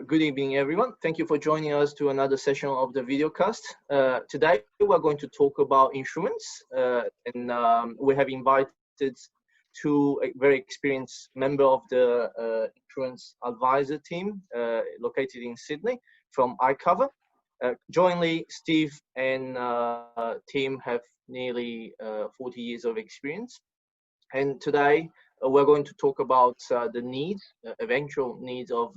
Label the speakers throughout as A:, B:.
A: Good evening, everyone. Thank you for joining us to another session of the videocast. Today, we're going to talk about insurance, and we have invited two very experienced members of the insurance advisor team located in Sydney from i-Cover. Jointly, Steve and Tim have nearly 40 years of experience. And today, we're going to talk about the needs, eventual needs of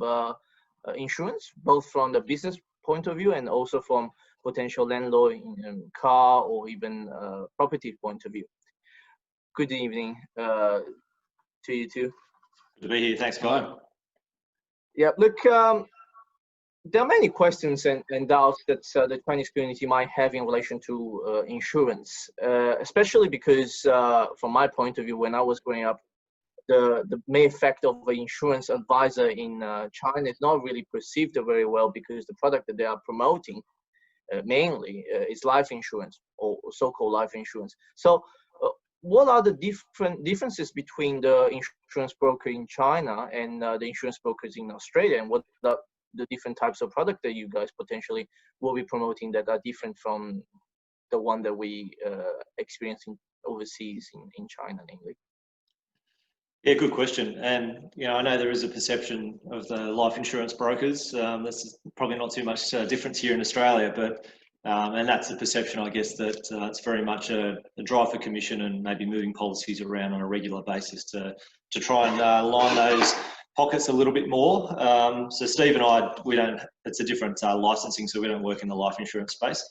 A: insurance, both from the business point of view and also from potential landlord in car or even property point of view. Good evening to you two.
B: Good to be here. Thanks, Guy.
A: Yeah, look, there are many questions and doubts that the Chinese community might have in relation to insurance, especially because from my point of view, when I was growing up, the main effect of an insurance advisor in China is not really perceived very well because the product that they are promoting mainly is life insurance or so-called life insurance. So what are the differences between the insurance broker in China and the insurance brokers in Australia, and what are the different types of product that you guys potentially will be promoting that are different from the one that we experience overseas in China, namely?
B: Yeah, good question. And, you know, I know there is a perception of the life insurance brokers. There's probably not too much difference here in Australia, but, and that's the perception, I guess, that it's very much a drive for commission and maybe moving policies around on a regular basis to try and line those pockets a little bit more. So Steve and I, it's a different licensing, so we don't work in the life insurance space.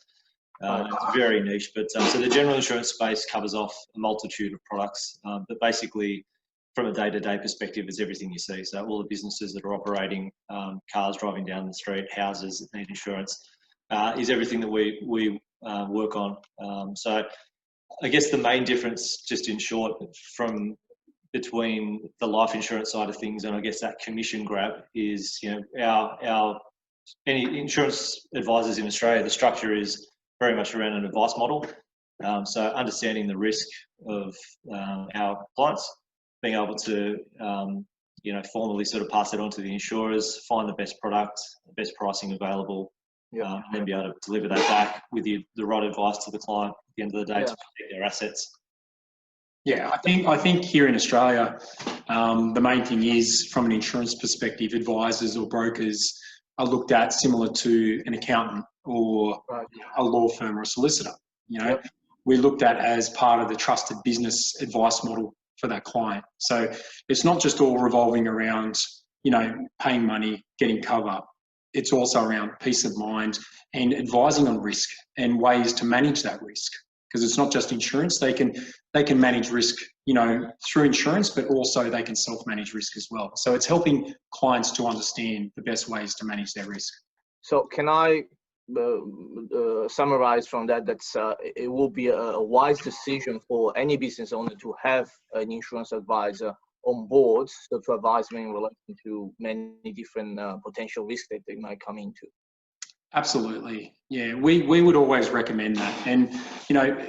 B: It's very niche, but so the general insurance space covers off a multitude of products, but basically, from a day-to-day perspective, is everything you see. So all the businesses that are operating, cars driving down the street, houses that need insurance, is everything that we work on. So I guess the main difference, just in short, between the life insurance side of things and I guess that commission grab is, you know, any insurance advisors in Australia, the structure is very much around an advice model. So understanding the risk of our clients, being able to, you know, formally sort of pass it on to the insurers, find the best product, the best pricing available, and then be able to deliver that back with the right advice to the client at the end of the day to protect their assets.
C: Yeah, I think here in Australia, the main thing is, from an insurance perspective, advisors or brokers are looked at similar to an accountant or a law firm or a solicitor. You know, we're looked at as part of the trusted business advice model for that client. So it's not just all revolving around, you know, paying money, getting cover. It's also around peace of mind and advising on risk and ways to manage that risk. Because it's not just insurance, they can manage risk, you know, through insurance, but also they can self-manage risk as well. So it's helping clients to understand the best ways to manage their risk.
A: So can I summarize from that it will be a wise decision for any business owner to have an insurance advisor on board, so to advise them in relation to many different potential risks that they might come into?
C: Absolutely. Yeah, we would always recommend that. And, you know,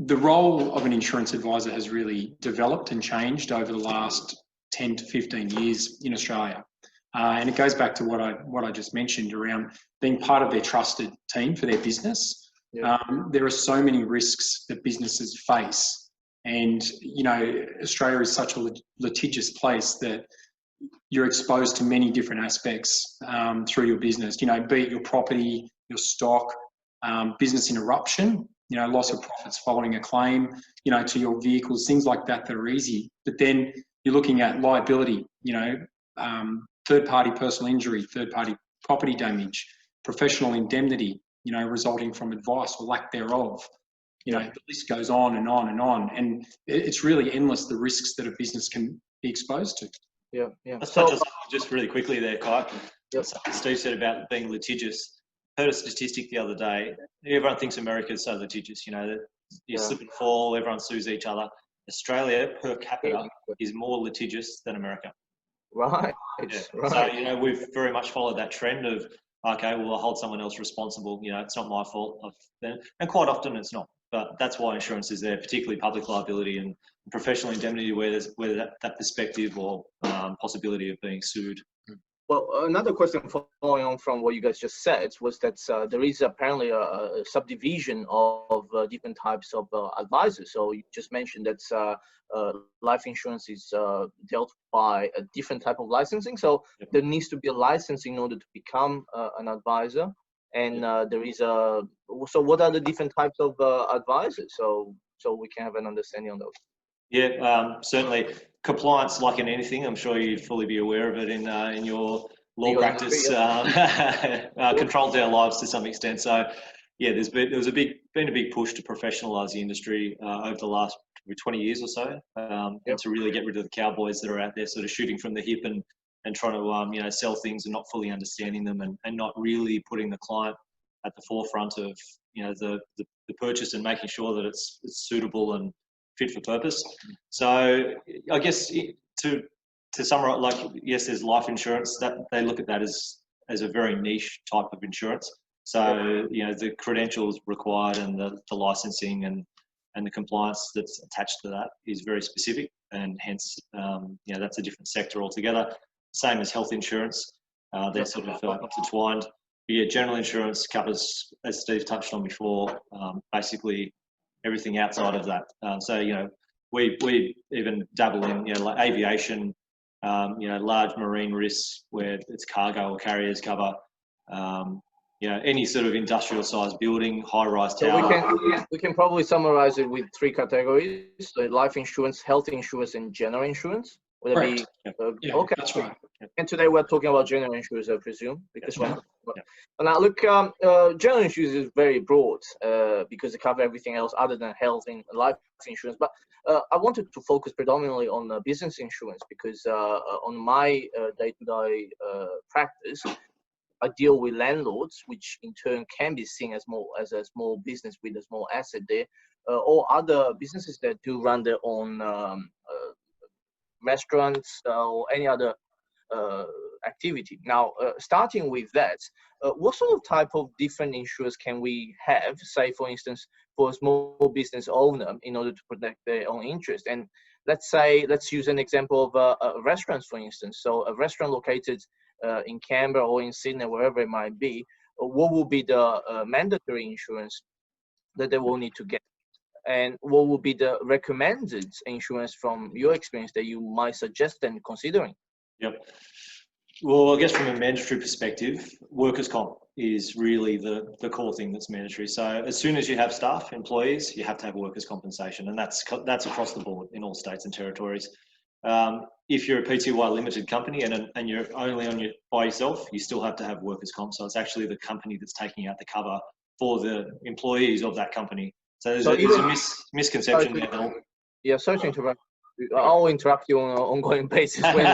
C: the role of an insurance advisor has really developed and changed over the last 10 to 15 years in Australia. And it goes back to what I just mentioned around being part of their trusted team for their business. There are so many risks that businesses face. And, you know, Australia is such a litigious place that you're exposed to many different aspects through your business, you know, be it your property, your stock, business interruption, you know, loss of profits following a claim, you know, to your vehicles, things like that are easy. But then you're looking at liability, you know, third-party personal injury, third-party property damage, professional indemnity, you know, resulting from advice or lack thereof. You know, the list goes on and on and on. And it's really endless, the risks that a business can be exposed to.
A: Yeah.
B: Let's touch on just really quickly there, Kai. Something Steve said about being litigious. I heard a statistic the other day. Everyone thinks America is so litigious, you know, that you slip and fall, everyone sues each other. Australia, per capita, is more litigious than America.
A: Right.
B: So, you know, we've very much followed that trend of, okay, well, I'll hold someone else responsible. You know, it's not my fault. And quite often it's not. But that's why insurance is there, particularly public liability and professional indemnity, where there's that perspective or possibility of being sued.
A: Well, another question following on from what you guys just said was that there is apparently a subdivision of different types of advisors. So you just mentioned that life insurance is dealt by a different type of licensing. So there needs to be a license in order to become an advisor. And there is so what are the different types of advisors? So we can have an understanding on those.
B: Yeah, certainly. Compliance, like in anything, I'm sure you'd fully be aware of it in your law practice, controls our lives to some extent. So, yeah, there's been a big push to professionalise the industry over the last 20 years or so, and to really get rid of the cowboys that are out there sort of shooting from the hip and trying to sell things and not fully understanding them and not really putting the client at the forefront of the purchase and making sure that it's suitable and fit for purpose. So I guess to summarize, like, yes, there's life insurance that they look at that as a very niche type of insurance. So the credentials required and the licensing and the compliance that's attached to that is very specific, and hence that's a different sector altogether. Same as health insurance, they're sort of intertwined. But yeah, general insurance covers, as Steve touched on before, basically everything outside of that. So we even dabble in like aviation, large marine risks where it's cargo or carriers cover. Any sort of industrial sized building, high-rise tower.
A: So we can probably summarize it with 3 categories: so life insurance, health insurance, and general insurance. Would it be okay?
C: That's right.
A: And today we're talking about general insurance, I presume, because now look, general insurance is very broad because it covers everything else other than health and life insurance. But I wanted to focus predominantly on business insurance because on my day-to-day practice, I deal with landlords, which in turn can be seen as a small business with a small asset there, or other businesses that do run their own restaurants or any other activity. Now, starting with that, what sort of type of different insurance can we have, say, for instance, for a small business owner in order to protect their own interest? And let's use an example of restaurants, for instance. So a restaurant located in Canberra or in Sydney, wherever it might be, what will be the mandatory insurance that they will need to get? And what will be the recommended insurance from your experience that you might suggest and considering?
B: Yep. Well, I guess from a mandatory perspective, workers' comp is really the core thing that's mandatory. So as soon as you have staff, employees, you have to have workers' compensation, and that's across the board in all states and territories. If you're a PTY limited company and you're only by yourself, you still have to have workers' comp. So it's actually the company that's taking out the cover for the employees of that company. So there's a misconception there.
A: Yeah, sorry to interrupt. I'll interrupt you on an ongoing basis when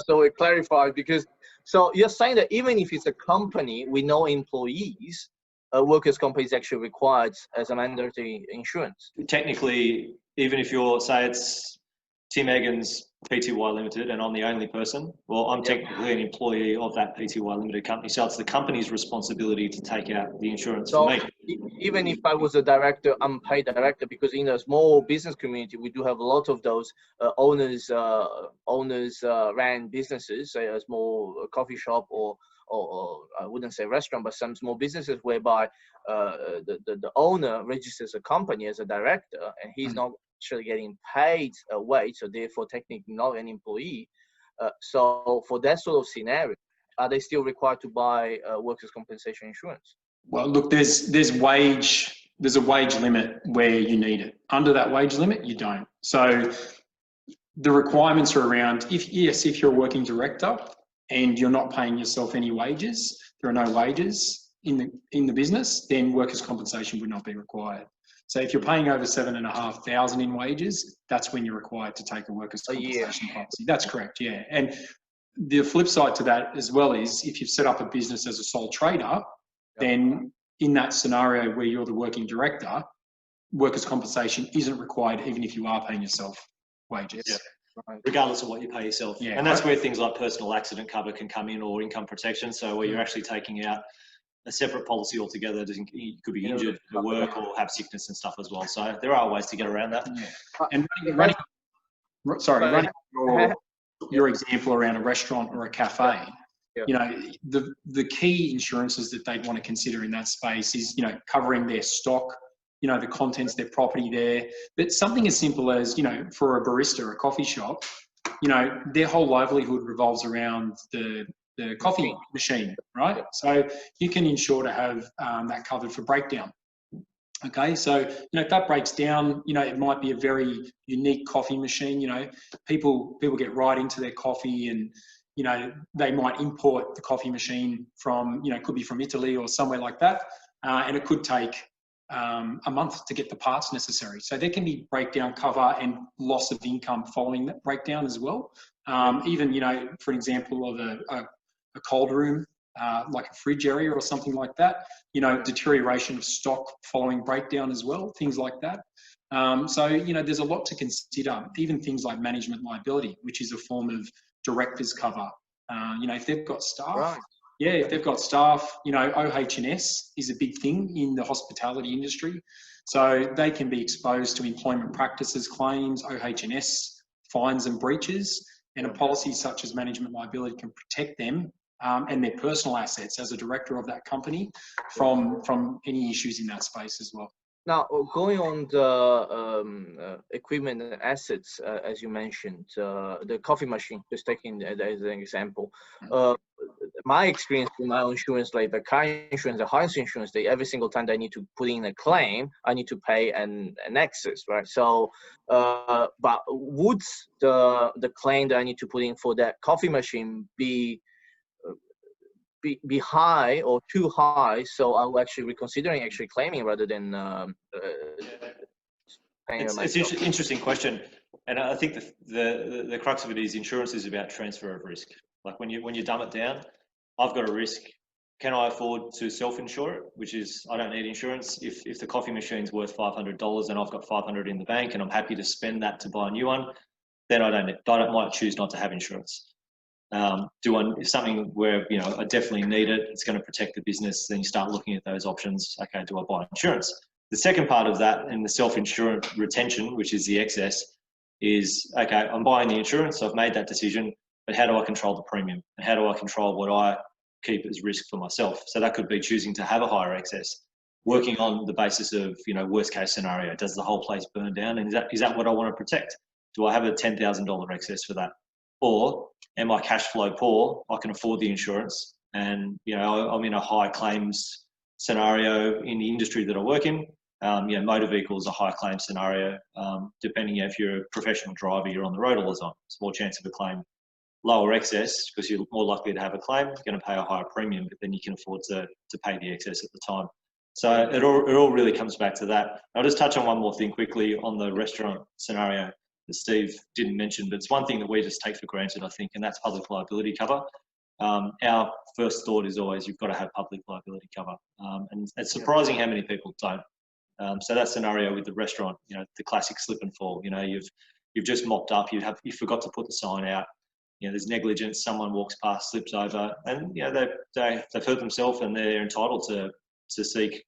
A: so we clarify, because so you're saying that even if it's a company with no employees, workers' comp is actually required as a mandatory insurance.
B: Technically, even if you're, say it's Tim Egan's PTY Limited and I'm the only person, well, I'm technically an employee of that PTY Limited company. So it's the company's responsibility to take out the insurance for me.
A: Even if I was a director, unpaid director, because in a small business community, we do have a lot of those owners ran businesses, say a small coffee shop or I wouldn't say restaurant, but some small businesses whereby the owner registers a company as a director and he's not actually getting paid a wage, so therefore technically not an employee. So for that sort of scenario, are they still required to buy workers' compensation insurance?
C: Well, look, there's a wage limit where you need it. Under that wage limit, you don't. So the requirements are around if you're a working director and you're not paying yourself any wages, there are no wages in the business, then workers' compensation would not be required. So if you're paying over $7,500 in wages, that's when you're required to take a workers' compensation policy. That's correct, yeah. And the flip side to that as well is if you've set up a business as a sole trader, then in that scenario where you're the working director, workers' compensation isn't required even if you are paying yourself wages. Yeah.
B: Regardless of what you pay yourself. Yeah. And that's where things like personal accident cover can come in, or income protection. So where you're actually taking out a separate policy altogether. You could be injured at work or have sickness and stuff as well. So there are ways to get around that.
C: Yeah. And your example around a restaurant or a cafe,
A: Yeah.
C: you know, the key insurances that they'd want to consider in that space is, you know, covering their stock, you know, the contents, their property there. But something as simple as, you know, for a barista or a coffee shop, you know, their whole livelihood revolves around the coffee machine, right? So you can insure to have that covered for breakdown. Okay, so, you know, if that breaks down, you know, it might be a very unique coffee machine. You know, people get right into their coffee, and, you know, they might import the coffee machine from, you know, it could be from Italy or somewhere like that, and it could take a month to get the parts necessary. So there can be breakdown cover and loss of income following that breakdown as well. Even, you know, for an example of a cold room, like a fridge area or something like that, you know, deterioration of stock following breakdown as well, things like that. So, you know, there's a lot to consider, even things like management liability, which is a form of director's cover. You know, if they've got staff,
A: Right.
C: yeah, if they've got staff, you know, OH&S is a big thing in the hospitality industry. So they can be exposed to employment practices claims, OH&S fines and breaches, and a policy such as management liability can protect them and their personal assets as a director of that company from any issues in that space as well.
A: Now, going on the equipment and assets, as you mentioned, the coffee machine, just taking that as an example. My experience with my own insurance, like the car insurance, the house insurance, every single time they need to put in a claim, I need to pay an excess, right? So, but would the claim that I need to put in for that coffee machine be high or too high, so I will actually be considering actually claiming rather than paying
B: it's
A: myself?
B: an interesting question, and I think the crux of it is insurance is about transfer of risk. Like when you dumb it down, I've got a risk. Can I afford to self-insure it? Which is, I don't need insurance. If the coffee machine's worth $500 and I've got $500 in the bank and I'm happy to spend that to buy a new one, then I might choose not to have insurance. If something where, you know, I definitely need it, it's going to protect the business, then you start looking at those options. Okay, do I buy insurance? The second part of that in the self-insurance retention, which is the excess, is, okay, I'm buying the insurance, so I've made that decision, but how do I control the premium? And how do I control what I keep as risk for myself? So that could be choosing to have a higher excess, working on the basis of, you know, worst case scenario. Does the whole place burn down? And is that what I want to protect? Do I have a $10,000 excess for that? Or am I cash flow poor? I can afford the insurance, and, you know, I'm in a high claims scenario in the industry that I work in. You know, motor vehicles, a high claim scenario. Depending if you're a professional driver, you're on the road all the time. It's more chance of a claim. Lower excess because you're more likely to have a claim. You're going to pay a higher premium, but then you can afford to pay the excess at the time. So it all really comes back to that. I'll just touch on one more thing quickly on the restaurant scenario that Steve didn't mention, but it's one thing that we just take for granted, I think, and that's public liability cover. Our first thought is always you've got to have public liability cover, and it's surprising how many people don't. So that scenario with the restaurant, you know, the classic slip and fall. You know, you've just mopped up, you forgot to put the sign out. You know, there's negligence. Someone walks past, slips over, and, you know, they've hurt themselves, and they're entitled to seek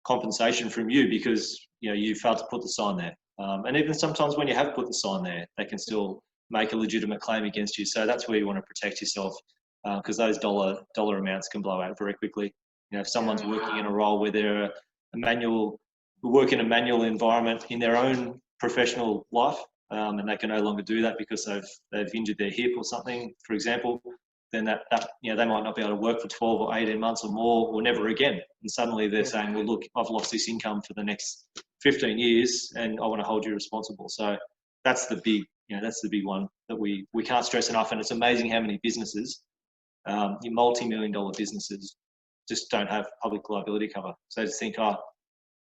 B: compensation from you because, you know, you failed to put the sign there. And even sometimes when you have put the sign there, they can still make a legitimate claim against you. So that's where you want to protect yourself, because those dollar amounts can blow out very quickly. You know, if someone's working in a role where they're work in a manual environment in their own professional life, and they can no longer do that because they've injured their hip or something, for example, then that you know, they might not be able to work for 12 or 18 months or more, or never again. And suddenly they're saying, well, look, I've lost this income for the next 15 years and I want to hold you responsible. So that's the big one that we can't stress enough. And it's amazing how many businesses, multi-million-dollar businesses, just don't have public liability cover. So they just think,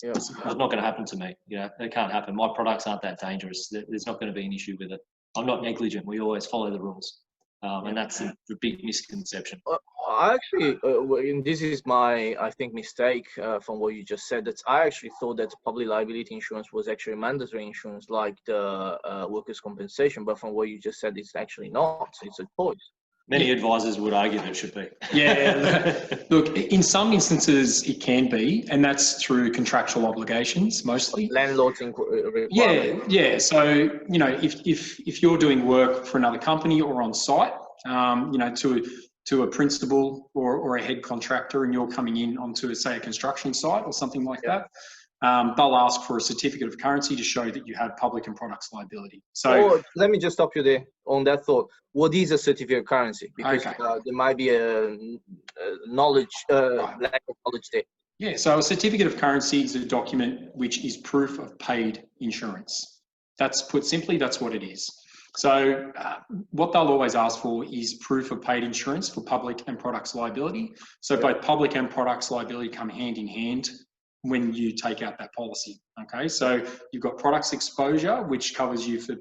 B: it's not going to happen to me. You know, it can't happen. My products aren't that dangerous. There's not going to be an issue with it. I'm not negligent. We always follow the rules. And that's the big misconception.
A: I actually, and this is my, I think, mistake from what you just said, that I actually thought that public liability insurance was actually mandatory insurance like the workers' compensation, but from what you just said, it's actually not. It's a choice.
B: Many advisors would argue that it should be.
C: Yeah, look, in some instances it can be, and that's through contractual obligations mostly.
A: Landlords
C: Yeah. So, you know, if you're doing work for another company or on site, you know, to a principal or a head contractor, and you're coming in onto, say, a construction site or something like that, they'll ask for a certificate of currency to show that you have public and products liability. So
A: let me just stop you there on that thought. What is a certificate of currency? Because there might be a knowledge, lack of knowledge there.
C: Yeah, so a certificate of currency is a document which is proof of paid insurance. That's put simply, that's what it is. So what they'll always ask for is proof of paid insurance for public and products liability. So both public and products liability come hand in hand when you take out that policy. Okay, so you've got products exposure, which covers you for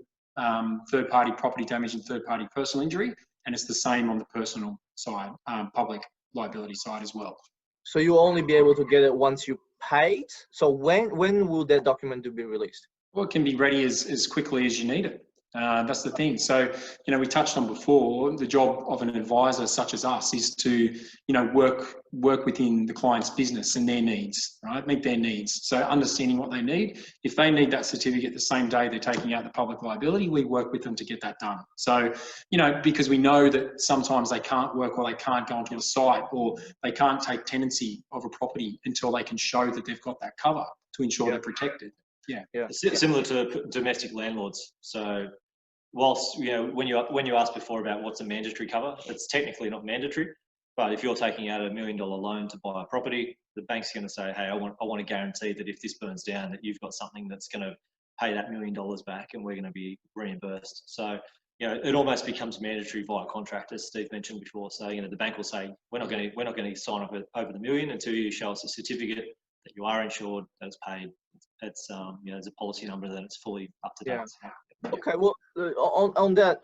C: third-party property damage and third-party personal injury, and it's the same on the personal side, public liability side as well.
A: So you'll only be able to get it once you paid. So when will that document be released?
C: Well, it can be ready as quickly as you need it. That's the thing. So, you know, we touched on before, the job of an advisor such as us is to, you know, work within the client's business and their needs, right? Meet their needs. So understanding what they need. If they need that certificate the same day they're taking out the public liability, we work with them to get that done. So, you know, because we know that sometimes they can't work, or they can't go onto a site, or they can't take tenancy of a property until they can show that they've got that cover to ensure they're protected. Yeah.
B: Similar to domestic landlords. So whilst, you know, when you asked before about what's a mandatory cover, it's technically not mandatory, but if you're taking out $1 million loan to buy a property, the bank's going to say, hey, I want to guarantee that if this burns down, that you've got something that's going to pay that $1 million back, and we're going to be reimbursed. So, you know, it almost becomes mandatory via contract, as Steve mentioned before. So, you know, the bank will say, we're not going to sign up over the million until you show us a certificate that you are insured, that it's paid. It's you know, there's a policy number, that it's fully up to date.
A: Okay, well, on that,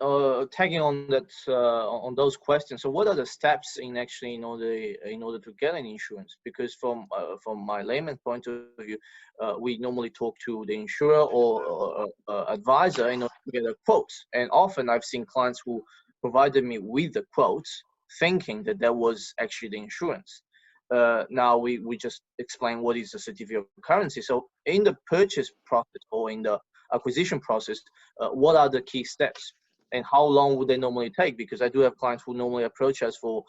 A: tagging on that, on those questions. So, what are the steps in order to get an insurance? Because from my layman point of view, we normally talk to the insurer or advisor in order to get a quote. And often I've seen clients who provided me with the quotes, thinking that was actually the insurance. Now we just explain what is the certificate of currency. So in the purchase process or in the acquisition process, what are the key steps, and how long would they normally take? Because I do have clients who normally approach us for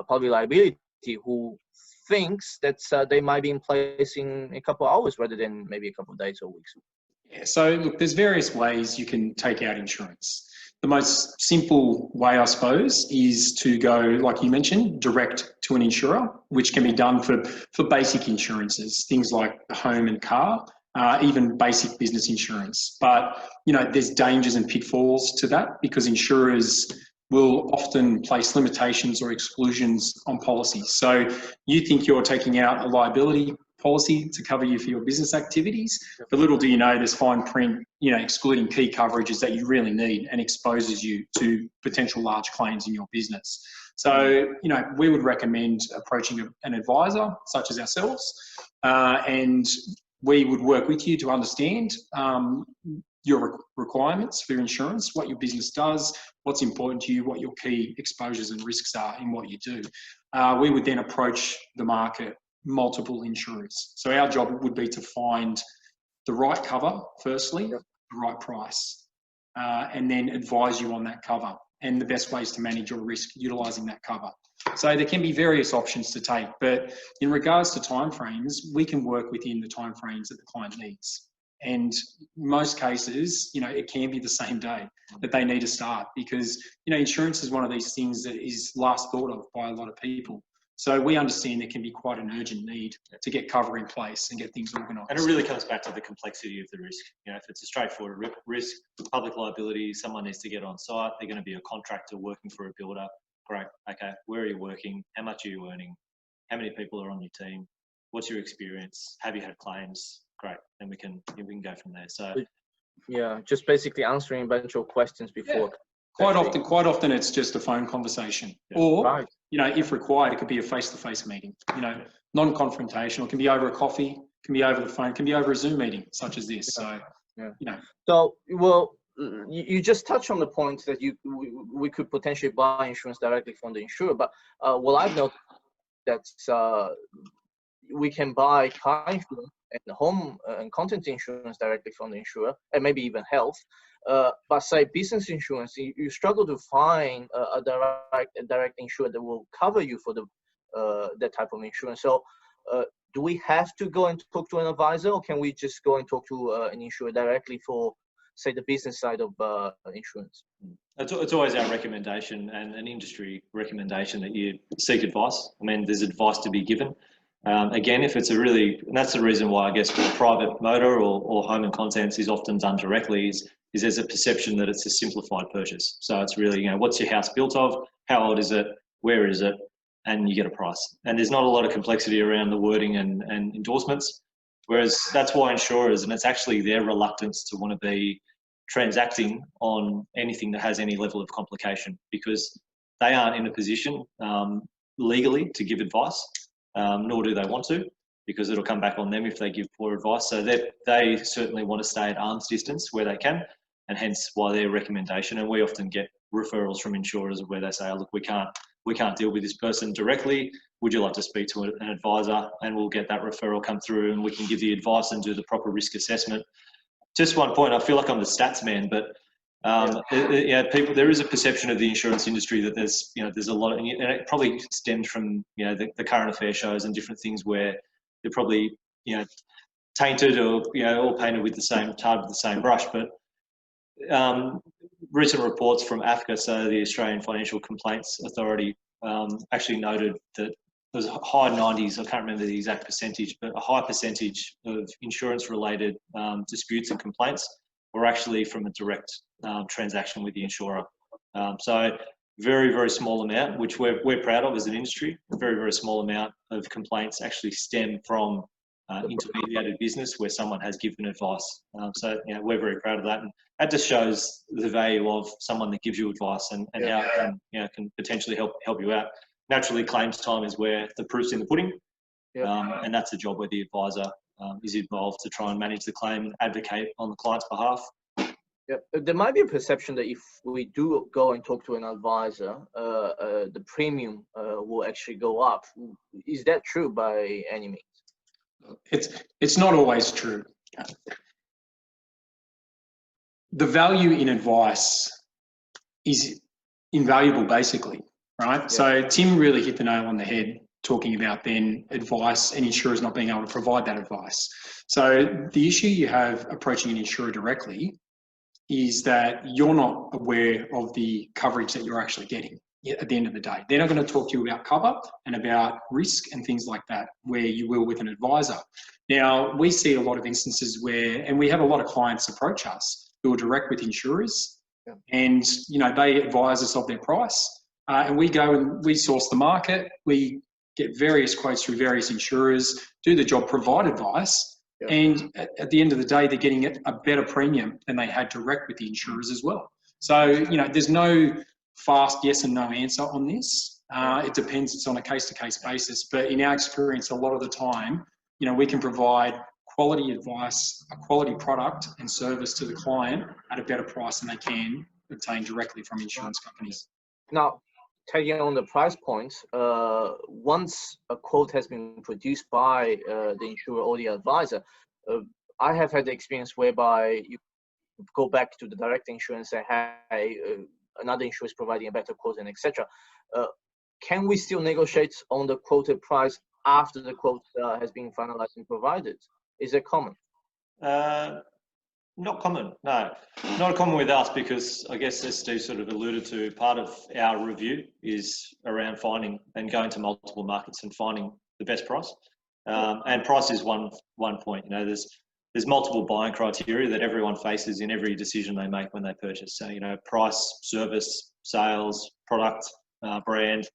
A: public liability who thinks that they might be in place in a couple of hours rather than maybe a couple of days or weeks.
C: Yeah, so look, there's various ways you can take out insurance. The most simple way, I suppose, is to go, like you mentioned, direct to an insurer, which can be done for basic insurances, things like home and car, even basic business insurance. But, you know, there's dangers and pitfalls to that, because insurers will often place limitations or exclusions on policies. So you think you're taking out a liability policy to cover you for your business activities, but little do you know, there's fine print, you know, excluding key coverages that you really need, and exposes you to potential large claims in your business. So, you know, we would recommend approaching an advisor such as ourselves, and we would work with you to understand your requirements for insurance, what your business does, what's important to you, what your key exposures and risks are in what you do. We would then approach the market, multiple insurers. So our job would be to find the right cover, firstly, the right price, and then advise you on that cover and the best ways to manage your risk utilising that cover. So there can be various options to take, but in regards to timeframes, we can work within the timeframes that the client needs. And in most cases, you know, it can be the same day that they need to start, because, you know, insurance is one of these things that is last thought of by a lot of people. So we understand there can be quite an urgent need to get cover in place and get things organised.
B: And it really comes back to the complexity of the risk. You know, if it's a straightforward risk, public liability, someone needs to get on site, they're going to be a contractor working for a builder. Great. Okay. Where are you working? How much are you earning? How many people are on your team? What's your experience? Have you had claims? Great. Then we can go from there. So
A: yeah, just basically answering a bunch of questions before.
C: Yeah. Quite often it's just a phone conversation, or you know, if required, it could be a face-to-face meeting. You know, non-confrontational. It can be over a coffee, can be over the phone, can be over a Zoom meeting such as this. So you know.
A: So, well, you just touched on the point that we could potentially buy insurance directly from the insurer, but what I've noticed that we can buy car insurance and home and content insurance directly from the insurer, and maybe even health. But say business insurance, you struggle to find a direct insurer that will cover you for that type of insurance. So do we have to go and talk to an advisor, or can we just go and talk to an insurer directly for, say, the business side of insurance?
B: It's always our recommendation and an industry recommendation that you seek advice. I mean, there's advice to be given. Again, if it's and that's the reason why I guess private motor or home and contents is often done directly is there's a perception that it's a simplified purchase. So it's really, what's your house built of? How old is it? Where is it? And you get a price. And there's not a lot of complexity around the wording and endorsements. Whereas that's why insurers, and it's actually their reluctance to want to be transacting on anything that has any level of complication, because they aren't in a position legally to give advice, nor do they want to, because it'll come back on them if they give poor advice. So they certainly want to stay at arm's distance where they can, and hence why their recommendation. And we often get referrals from insurers where they say, oh, look, we can't deal with this person directly. Would you like to speak to an advisor? And we'll get that referral come through, and we can give the advice and do the proper risk assessment. Just one point, I feel like I'm the stats man, but there is a perception of the insurance industry that there's a lot of, and it probably stems from the current affair shows and different things where they're probably tainted or all painted with the same brush. But recent reports from AFCA, so the Australian Financial Complaints Authority, actually noted that there was high 90s, I can't remember the exact percentage, but a high percentage of insurance-related disputes and complaints were actually from a direct transaction with the insurer. So very, very small amount, which we're proud of as an industry. A very, very small amount of complaints actually stem from intermediated business where someone has given advice. So we're very proud of that, and that just shows the value of someone that gives you advice and how it can potentially help you out. Naturally, claims time is where the proof's in the pudding, and that's a job where the advisor is involved to try and manage the claim and advocate on the client's behalf.
A: Yeah, there might be a perception that if we do go and talk to an advisor, the premium will actually go up. Is that true by any means?
C: It's not always true. The value in advice is invaluable, basically, right? Yeah. So Tim really hit the nail on the head talking about then advice and insurers not being able to provide that advice. So the issue you have approaching an insurer directly is that you're not aware of the coverage that you're actually getting at the end of the day. They're not going to talk to you about cover and about risk and things like that, where you will with an advisor. Now, we see a lot of instances where, and we have a lot of clients approach us who are direct with insurers, and they advise us of their price, and we go and we source the market, we get various quotes through various insurers, do the job, provide advice, and at the end of the day, they're getting a better premium than they had direct with the insurers as well. So, there's no fast yes and no answer on this. It depends, it's on a case-to-case basis, but in our experience, a lot of the time, we can provide quality advice, a quality product and service to the client at a better price than they can obtain directly from insurance companies.
A: Now, taking on the price points, once a quote has been produced by the insurer or the advisor, I have had the experience whereby you go back to the direct insurer and say, hey, another insurer is providing a better quote, and etc. Can we still negotiate on the quoted price after the quote has been finalized and provided? Is it common?
B: Not common, no. Not common with us, because I guess, as Steve sort of alluded to, part of our review is around finding and going to multiple markets and finding the best price. And price is one point. There's multiple buying criteria that everyone faces in every decision they make when they purchase. So, price, service, sales, product, brand.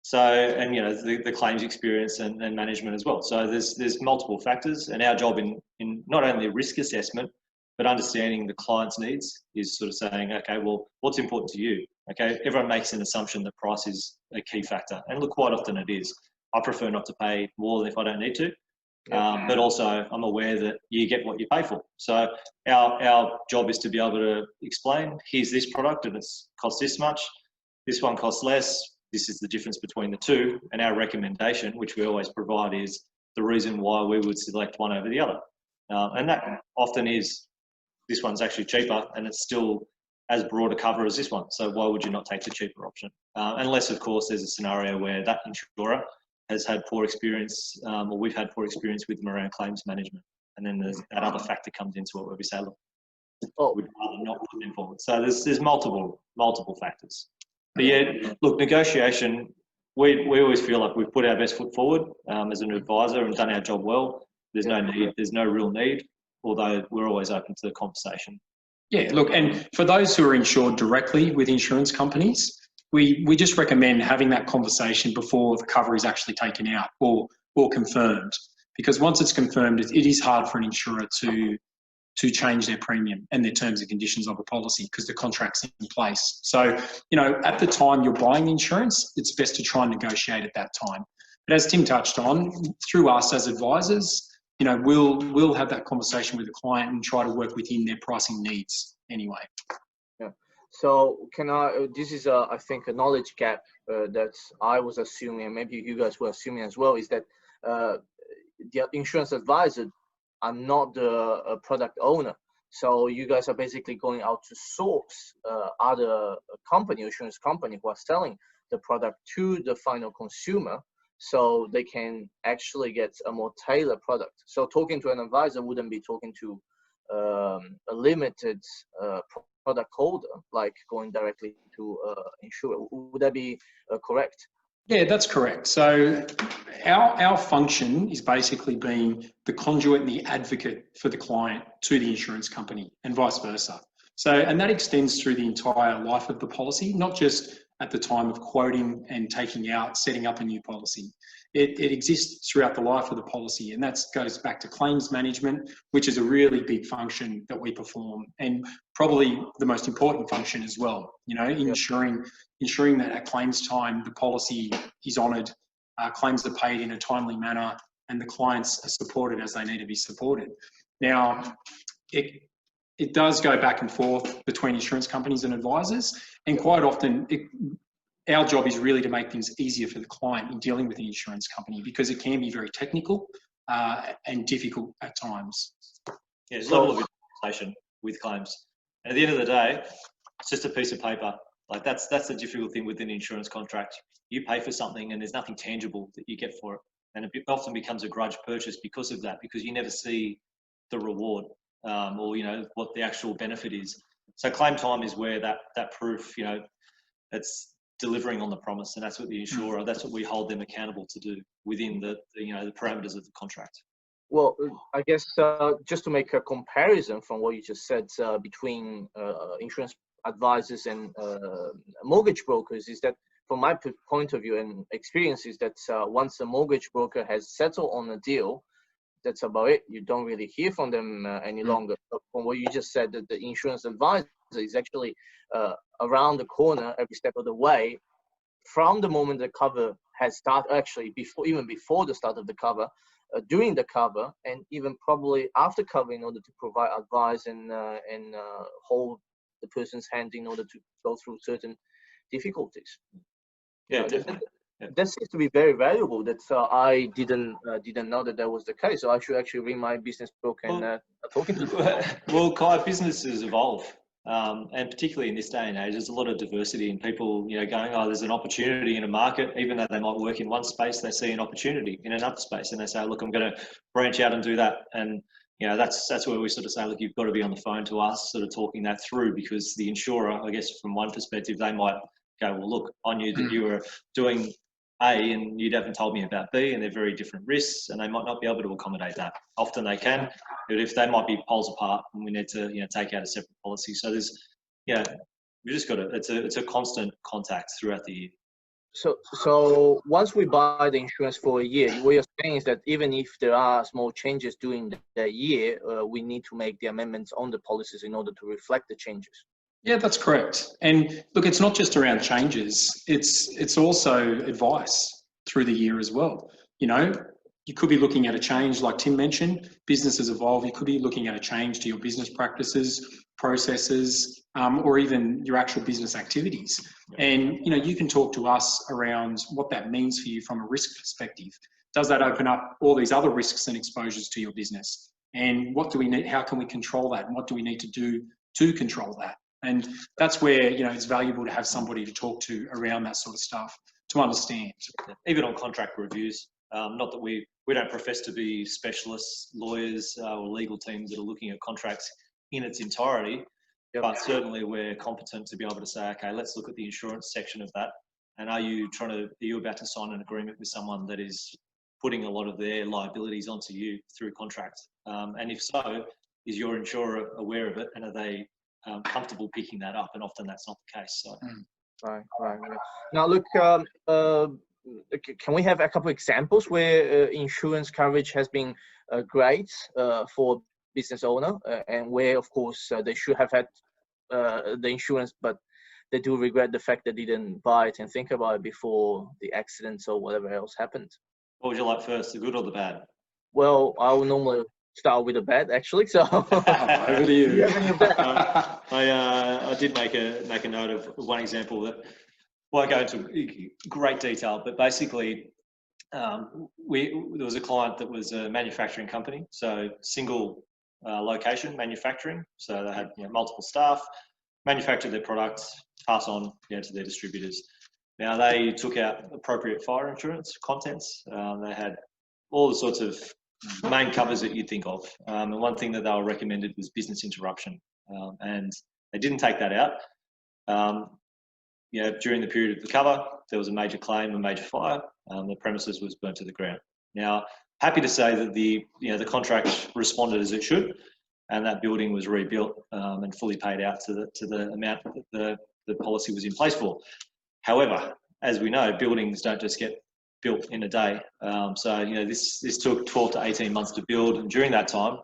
B: So, and the claims experience and management as well. So there's multiple factors, and our job in not only risk assessment, but understanding the client's needs is sort of saying, okay, well, what's important to you? Okay, everyone makes an assumption that price is a key factor, and look, quite often it is. I prefer not to pay more than if I don't need to. But also I'm aware that you get what you pay for. So our job is to be able to explain, here's this product and it's costs this much, this one costs less, this is the difference between the two, and our recommendation, which we always provide, is the reason why we would select one over the other. And that often is, this one's actually cheaper and it's still as broad a cover as this one. So why would you not take the cheaper option? Unless, of course, there's a scenario where that insurer has had poor experience, or we've had poor experience with them around claims management. And then there's that other factor comes into it where we say, look, we'd rather not put them forward. So there's multiple factors. But yeah, look, negotiation, we always feel like we've put our best foot forward as an advisor and done our job well. There's no need, there's no real need, although we're always open to the conversation.
C: Yeah, look, and for those who are insured directly with insurance companies, we just recommend having that conversation before the cover is actually taken out or confirmed, because once it's confirmed, it is hard for an insurer to change their premium and their terms and conditions of a policy because the contract's in place. So, you know, at the time you're buying insurance, it's best to try and negotiate at that time. But as Tim touched on, through us as advisors, you know, we'll have that conversation with the client and try to work within their pricing needs anyway.
A: Yeah. So this is I think a knowledge gap that I was assuming, and maybe you guys were assuming as well, is that the insurance advisor are not the product owner. So you guys are basically going out to source other insurance company who are selling the product to the final consumer, so they can actually get a more tailored product. So talking to an advisor wouldn't be talking to a limited product holder, like going directly to insurer. Would that be correct?
C: Yeah, that's correct. So our function is basically being the conduit and the advocate for the client to the insurance company and vice versa. So, and that extends through the entire life of the policy, not just at the time of quoting and setting up a new policy. It exists throughout the life of the policy, and that goes back to claims management, which is a really big function that we perform, and probably the most important function as well. You know, ensuring that at claims time the policy is honoured, claims are paid in a timely manner, and the clients are supported as they need to be supported. Now, it does go back and forth between insurance companies and advisors, and quite often our job is really to make things easier for the client in dealing with an insurance company, because it can be very technical and difficult at times.
B: Yeah, there's a level of interpretation with claims. And at the end of the day, it's just a piece of paper. Like that's the difficult thing with an insurance contract. You pay for something and there's nothing tangible that you get for it. And it often becomes a grudge purchase because of that, because you never see the reward or, you know, what the actual benefit is. So claim time is where that proof, you know, it's delivering on the promise, and that's what the insurer, that's what we hold them accountable to do within the parameters of the contract.
A: Well, I guess just to make a comparison from what you just said between insurance advisors and mortgage brokers, is that from my point of view and experience is that once a mortgage broker has settled on a deal, that's about it. You don't really hear from them any longer. But from what you just said, that the insurance advisor is actually around the corner every step of the way, from the moment the cover has started, actually even before the start of the cover, during the cover, and even probably after cover, in order to provide advice and hold the person's hand in order to go through certain difficulties.
B: Yeah, definitely.
A: That seems to be very valuable. That I didn't know that was the case. So I should actually read my business book and talking to them.
B: Well, Kai, businesses evolve, and particularly in this day and age, there's a lot of diversity in people. You know, going, oh, there's an opportunity in a market. Even though they might work in one space, they see an opportunity in another space, and they say, look, I'm going to branch out and do that. And you know, that's where we sort of say, look, you've got to be on the phone to us, sort of talking that through, because the insurer, I guess, from one perspective, they might go, well, look, I knew that you were doing A and you haven't told me about B, and they're very different risks, and they might not be able to accommodate that. Often they can, but if they might be poles apart, and we need to, you know, take out a separate policy. So there's, yeah, we just got to, it's a constant contact throughout the year.
A: So once we buy the insurance for a year, what you're saying is that even if there are small changes during the year, we need to make the amendments on the policies in order to reflect the changes.
C: Yeah, that's correct. And look, it's not just around changes, it's also advice through the year as well. You know, You could be looking at a change, like Tim mentioned, businesses evolve. You could be looking at a change to your business practices, processes, or even your actual business activities. And, you can talk to us around what that means for you from a risk perspective. Does that open up all these other risks and exposures to your business? And what do we need? How can we control that? And what do we need to do to control that? And that's where, it's valuable to have somebody to talk to around that sort of stuff to understand.
B: Even on contract reviews, not that we don't profess to be specialists, lawyers, or legal teams that are looking at contracts in its entirety, but certainly we're competent to be able to say, okay, let's look at the insurance section of that. And are you about to sign an agreement with someone that is putting a lot of their liabilities onto you through contracts? And if so, is your insurer aware of it, and are they comfortable picking that up? And often that's not the case. So.
A: Right. Now, look, can we have a couple of examples where insurance coverage has been great for business owner, and where, of course, they should have had the insurance, but they do regret the fact that they didn't buy it and think about it before the accidents or whatever else happened?
B: What would you like first, the good or the bad?
A: Well, I will normally start with the bad, actually. So
C: over to you.
B: I did make a note of one example that won't go into great detail, but basically there was a client that was a manufacturing company, so single location manufacturing. So they had multiple staff, manufactured their products, pass on to their distributors. Now they took out appropriate fire insurance contents. They had all the sorts of main covers that you'd think of. And one thing that they were recommended was business interruption. And they didn't take that out. During the period of the cover, there was a major claim, a major fire. The premises was burnt to the ground. Now, happy to say that the contract responded as it should, and that building was rebuilt and fully paid out to the amount that the policy was in place for. However, as we know, buildings don't just get built in a day. So this took 12 to 18 months to build, and during that time,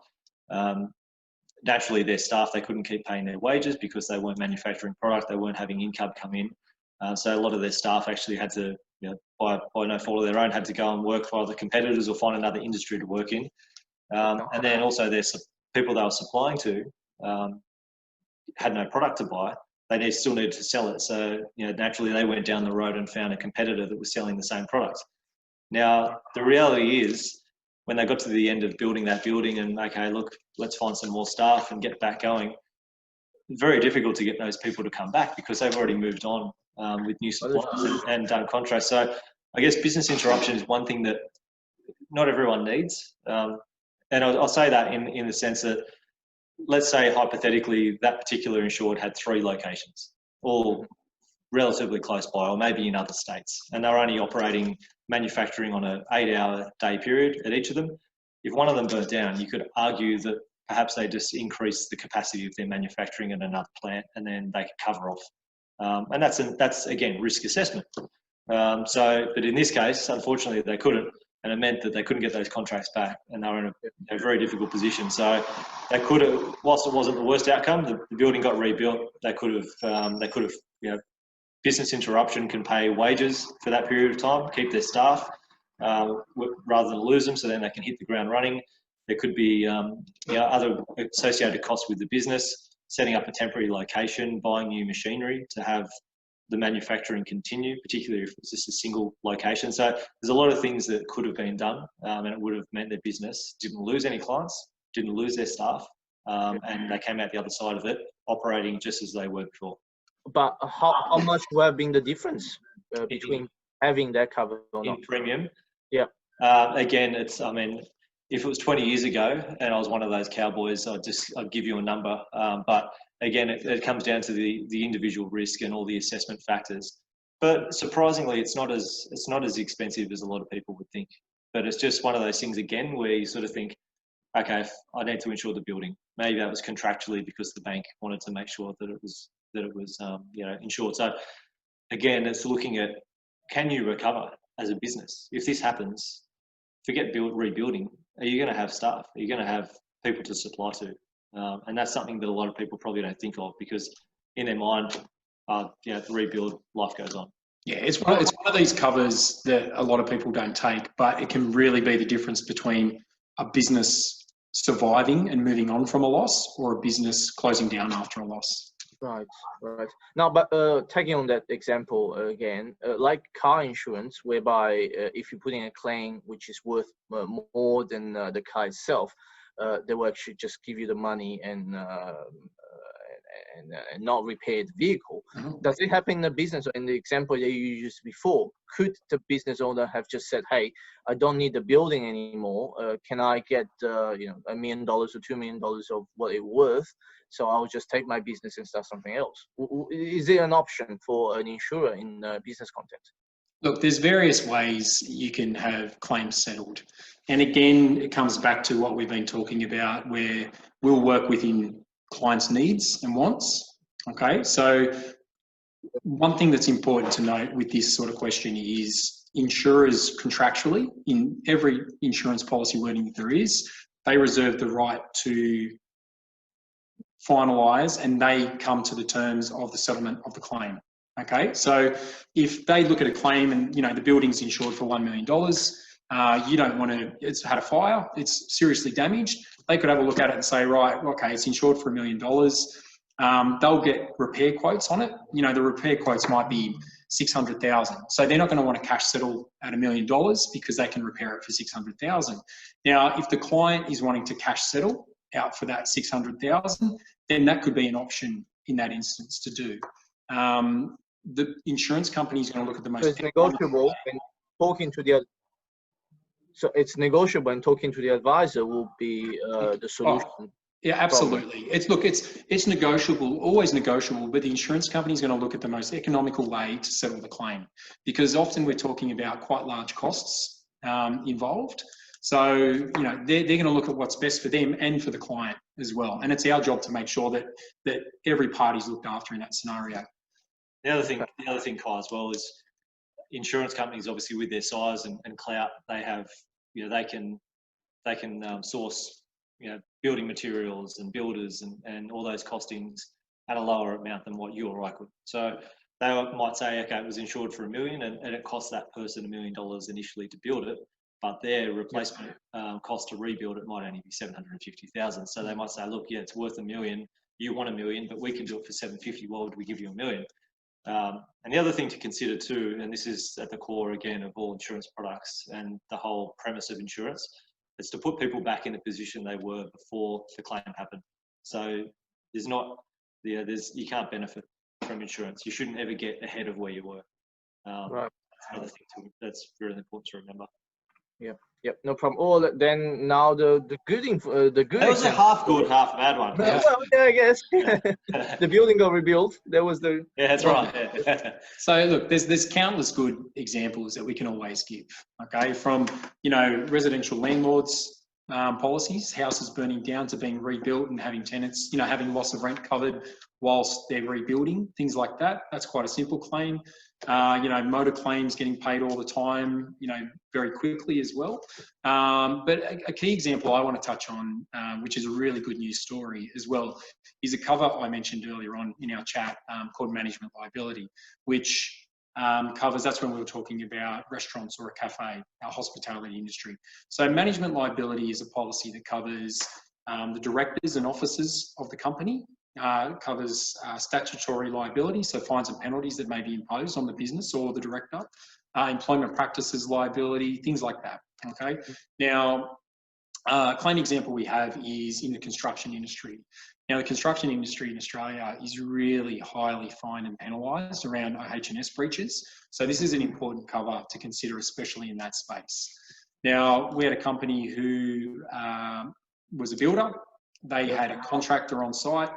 B: naturally their staff, they couldn't keep paying their wages because they weren't manufacturing product, they weren't having income come in. So a lot of their staff actually had to, by no fault of their own, had to go and work for other competitors or find another industry to work in. And then also their people they were supplying to had no product to buy. They still needed to sell it. So, naturally they went down the road and found a competitor that was selling the same product. Now, the reality is when they got to the end of building that building and, okay, look, let's find some more staff and get back going, it's very difficult to get those people to come back because they've already moved on with new suppliers and done contracts. So I guess business interruption is one thing that not everyone needs. And I'll say that in the sense that, let's say hypothetically that particular insured had 3 locations, all relatively close by, or maybe in other states, and they're only operating manufacturing on an 8-hour day period at each of them. If one of them burnt down, you could argue that perhaps they just increased the capacity of their manufacturing at another plant, and then they could cover off. And that's again risk assessment. But in this case, unfortunately, they couldn't. And it meant that they couldn't get those contracts back, and they were in a very difficult position. So they could have, whilst it wasn't the worst outcome, the building got rebuilt. They could have, business interruption can pay wages for that period of time, keep their staff rather than lose them, so then they can hit the ground running. There could be other associated costs with the business, setting up a temporary location, buying new machinery to have the manufacturing continue, particularly if it's just a single location. So there's a lot of things that could have been done, and it would have meant their business didn't lose any clients, didn't lose their staff, and they came out the other side of it operating just as they were before.
A: But how much would have been the difference between having that covered or not?
B: In premium?
A: Yeah.
B: Again, if it was 20 years ago and I was one of those cowboys, I'd give you a number. But again, it comes down to the individual risk and all the assessment factors. But surprisingly, it's not as expensive as a lot of people would think. But it's just one of those things again where you sort of think, okay, I need to insure the building. Maybe that was contractually because the bank wanted to make sure that it was insured. So again, it's looking at, can you recover as a business? If this happens, forget rebuilding. Are you going to have staff? Are you going to have people to supply to? And that's something that a lot of people probably don't think of because in their mind, the rebuild, life goes on.
C: Yeah, it's one of these covers that a lot of people don't take, but it can really be the difference between a business surviving and moving on from a loss or a business closing down after a loss.
A: Right. Now, but taking on that example again, like car insurance, whereby if you put in a claim which is worth more than the car itself, they will actually just give you the money and not repair the vehicle.
C: Mm-hmm.
A: Does it happen in the business? In the example that you used before, could the business owner have just said, "Hey, I don't need the building anymore. Can I get $1 million or $2 million of what it's worth? So I'll just take my business and start something else." Is there an option for an insurer in business context?
C: Look, there's various ways you can have claims settled. And again, it comes back to what we've been talking about, where we'll work within clients' needs and wants. Okay, so one thing that's important to note with this sort of question is insurers contractually, in every insurance policy wording that there is, they reserve the right to finalise and they come to the terms of the settlement of the claim. Okay, so if they look at a claim and the building's insured for $1 million, you don't want to, it's had a fire, it's seriously damaged, they could have a look at it and say, right, okay, it's insured for $1 million. They'll get repair quotes on it. The repair quotes might be $600,000. So they're not going to want to cash settle at $1 million because they can repair it for $600,000. Now, if the client is wanting to cash settle out for that $600,000, then that could be an option in that instance to do. The insurance company is going to look at the most.
A: So it's negotiable and talking to the. So it's negotiable and talking to the advisor will be the solution.
C: Oh, yeah, absolutely. It's negotiable, always negotiable, but the insurance company is going to look at the most economical way to settle the claim, because often we're talking about quite large costs involved. So, they're going to look at what's best for them and for the client as well. And it's our job to make sure that every party's looked after in that scenario.
B: The other thing, Kai, as well, is insurance companies, obviously with their size and clout, they have, they can source, building materials and builders and all those costings at a lower amount than what you or I could. So they might say, okay, it was insured for $1 million and it cost that person $1 million initially to build it, but their replacement cost to rebuild it might only be $750,000. So they might say, look, yeah, it's worth $1 million. You want $1 million, but we can do it for $750,000. Why would we give you $1 million? And the other thing to consider too, and this is at the core again of all insurance products and the whole premise of insurance, is to put people back in the position they were before the claim happened. So you can't benefit from insurance. You shouldn't ever get ahead of where you were.
A: Right.
B: That's another thing that's really important to remember.
A: Yep, no problem. Oh, then now the good info, the good.
B: That was a half good, half bad one.
A: Yeah. Well, yeah, I guess the building got rebuilt. That was the.
B: Yeah, that's right. Yeah.
C: So look, there's countless good examples that we can always give. Okay, from residential landlords policies, houses burning down to being rebuilt and having tenants, having loss of rent covered whilst they're rebuilding, things like that. That's quite a simple claim. Motor claims getting paid all the time, very quickly as well. But a key example I want to touch on, which is a really good news story as well, is a cover I mentioned earlier on in our chat called management liability, which covers, that's when we were talking about restaurants or a cafe, our hospitality industry. So management liability is a policy that covers the directors and officers of the company. Covers statutory liability, so fines and penalties that may be imposed on the business or the director, employment practices liability, things like that. Okay. Now, a claim example we have is in the construction industry. Now, the construction industry in Australia is really highly fined and penalised around OH&S breaches. So this is an important cover to consider, especially in that space. Now, we had a company who was a builder. They had a contractor on site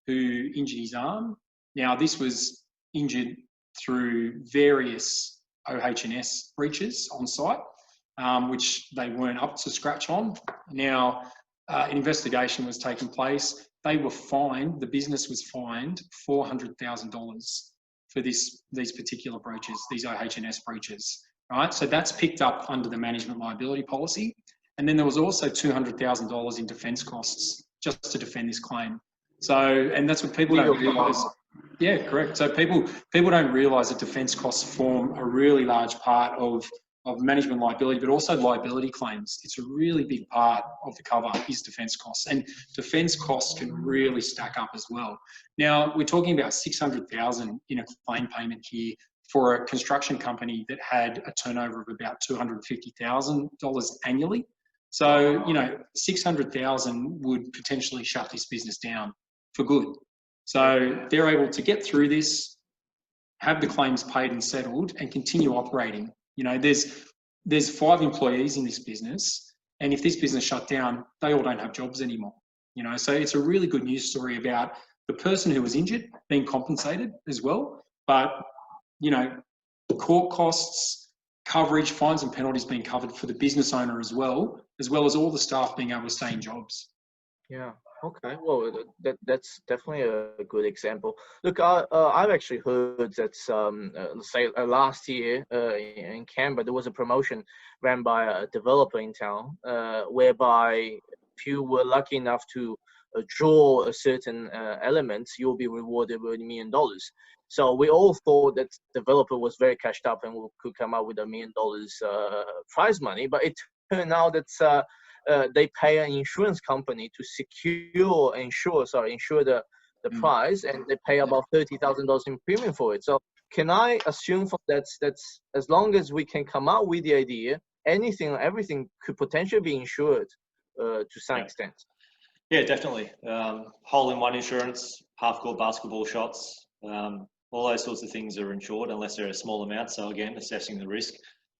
C: who injured his arm. Now, this was injured through various OH&S breaches on site, which they weren't up to scratch on. Now, an investigation was taking place. They were fined, the business was fined $400,000 for these particular breaches, these OH&S breaches, right? So that's picked up under the management liability policy. And then there was also $200,000 in defence costs just to defend this claim. So, and that's what people don't realise. Yeah, correct. So people don't realise that defence costs form a really large part of management liability, but also liability claims. It's a really big part of the cover is defence costs, and defence costs can really stack up as well. Now, we're talking about $600,000 in a claim payment here for a construction company that had a turnover of about $250,000 annually. So, you know, $600,000 would potentially shut this business down for good. So they're able to get through this, have the claims paid and settled, and continue operating. You know, there's 5 employees in this business, and if this business shut down, they all don't have jobs anymore. You know, so it's a really good news story about the person who was injured being compensated as well. But, you know, court costs, coverage, fines and penalties being covered for the business owner as well as all the staff being able to stay in jobs.
A: Yeah. Okay. Well, that's definitely a good example. Look, I've actually heard that let's say last year in Canberra there was a promotion ran by a developer in town, whereby if you were lucky enough to draw a certain element, you'll be rewarded with $1 million. So we all thought that developer was very cashed up and could come up with $1 million prize money, but it turned out that they pay an insurance company to insure the prize, and they pay about $30,000 in premium for it. So can I assume from that's as long as we can come out with the idea, everything could potentially be insured to some extent?
B: Yeah, definitely. Hole-in-one insurance, half-court basketball shots, all those sorts of things are insured unless they're a small amount. So again, assessing the risk.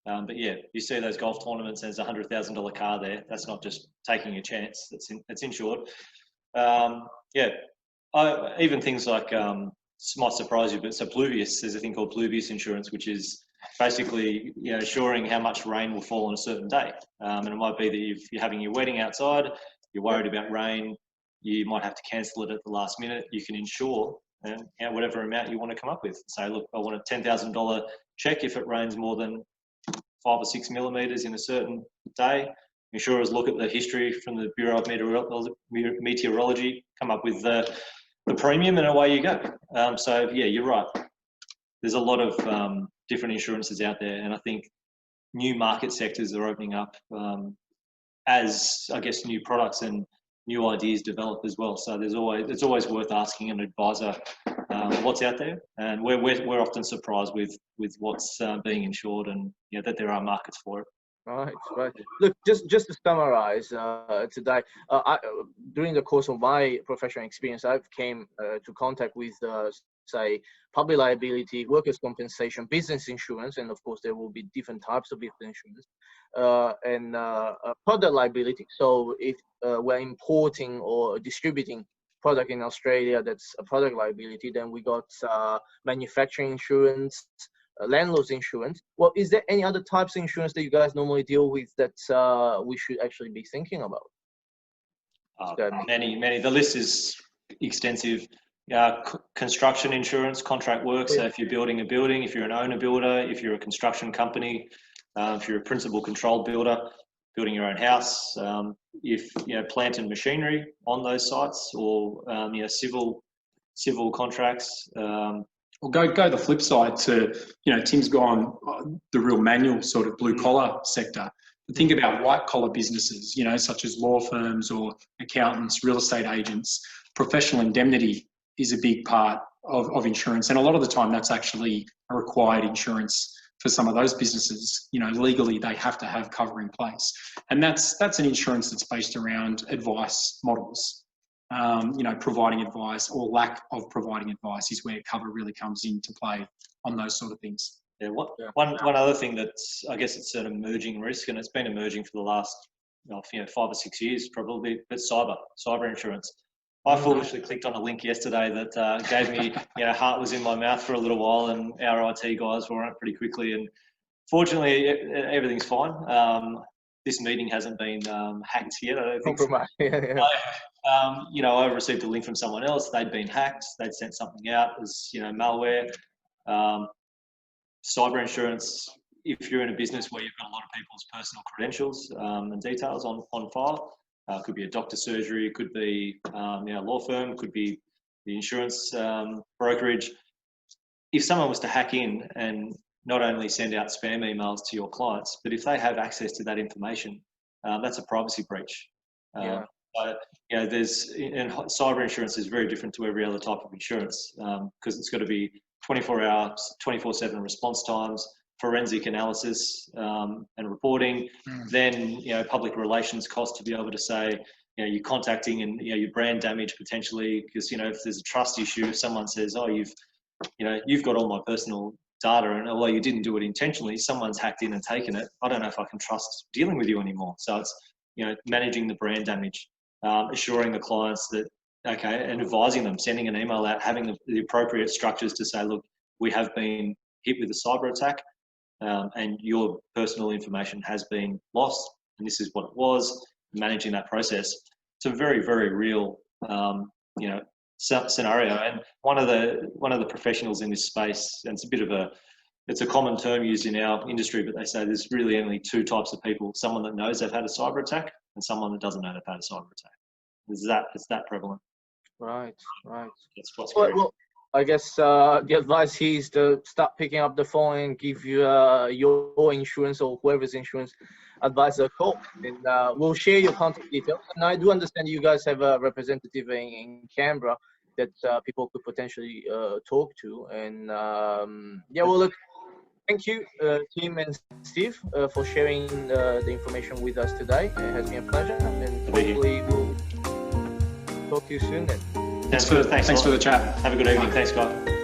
B: But yeah, you see those golf tournaments, there's a $100,000 car there. That's not just taking a chance. It's insured. Yeah, even things like might surprise you, but so Pluvius, there's a thing called Pluvius insurance, which is basically assuring how much rain will fall on a certain day. And it might be that if you're having your wedding outside, you're worried about rain, you might have to cancel it at the last minute. You can insure and whatever amount you want to come up with. Say, look, I want a $10,000 check if it rains more than 5 or 6 millimeters in a certain day. Insurers look at the history from the Bureau of Meteorology, come up with the premium, and away you go. So yeah, you're right. There's a lot of different insurances out there, and I think new market sectors are opening up as I guess new products and new ideas develop as well. So it's always worth asking an advisor what's out there, and we're often surprised with what's being insured, and that there are markets for it.
A: Right. Look, just to summarize today, during the course of my professional experience, I've came to contact with say public liability, workers' compensation, business insurance, and of course there will be different types of business insurance, and product liability. So if we're importing or distributing product in Australia that's a product liability, then we got manufacturing insurance, landlord's insurance. Well, is there any other types of insurance that you guys normally deal with that we should actually be thinking about?
B: Many. The list is extensive. Construction insurance, contract work. So if you're building a building, if you're an owner builder, if you're a construction company, if you're a principal controlled builder, building your own house, if plant and machinery on those sites, or civil contracts.
C: Well, go the flip side to, Tim's gone the real manual sort of blue collar sector. But think about white collar businesses, such as law firms or accountants, real estate agents. Professional indemnity is a big part of insurance. And a lot of the time that's actually a required insurance for some of those businesses. Legally they have to have cover in place. And that's an insurance that's based around advice models. Providing advice or lack of providing advice is where cover really comes into play on those sort of things.
B: Yeah. One other thing that's, I guess it's an emerging risk, and it's been emerging for the last 5 or 6 years probably, but cyber insurance. I foolishly clicked on a link yesterday that gave me, heart was in my mouth for a little while, and our IT guys were on it pretty quickly. And fortunately, everything's fine. This meeting hasn't been hacked yet. I don't think so. I received a link from someone else. They'd been hacked. They'd sent something out as malware. Cyber insurance. If you're in a business where you've got a lot of people's personal credentials and details on file, could be a doctor's surgery, could be law firm, could be the insurance brokerage. If someone was to hack in and not only send out spam emails to your clients, but if they have access to that information, that's a privacy breach. But cyber insurance is very different to every other type of insurance because it's got to be 24 hours, 24/7 response times, forensic analysis and reporting, then public relations costs to be able to say you're contacting and your brand damage potentially because if there's a trust issue, if someone says you've got all my personal data and although you didn't do it intentionally, someone's hacked in and taken it, I don't know if I can trust dealing with you anymore. So it's managing the brand damage, assuring the clients that and advising them, sending an email out, having the appropriate structures to say, look, we have been hit with a cyber attack and your personal information has been lost and this is what it was, managing that process. It's a very, very real scenario. And one of the professionals in this space, and it's a common term used in our industry, but they say there's really only two types of people: someone that knows they've had a cyber attack and someone that doesn't know they've had a cyber attack. It's that prevalent.
A: Right.
B: That's what's scary.
A: Well, I guess the advice here is to start picking up the phone and give your insurance or whoever's insurance advisor a call, and we'll share your contact details. And I do understand you guys have a representative in Canberra that people could potentially talk to. And well, look, thank you, Tim and Steve, for sharing the information with us today. It has been a pleasure, and hopefully we'll talk to you soon then.
C: Thanks for the chat.
B: Have a good evening. Thanks, guys.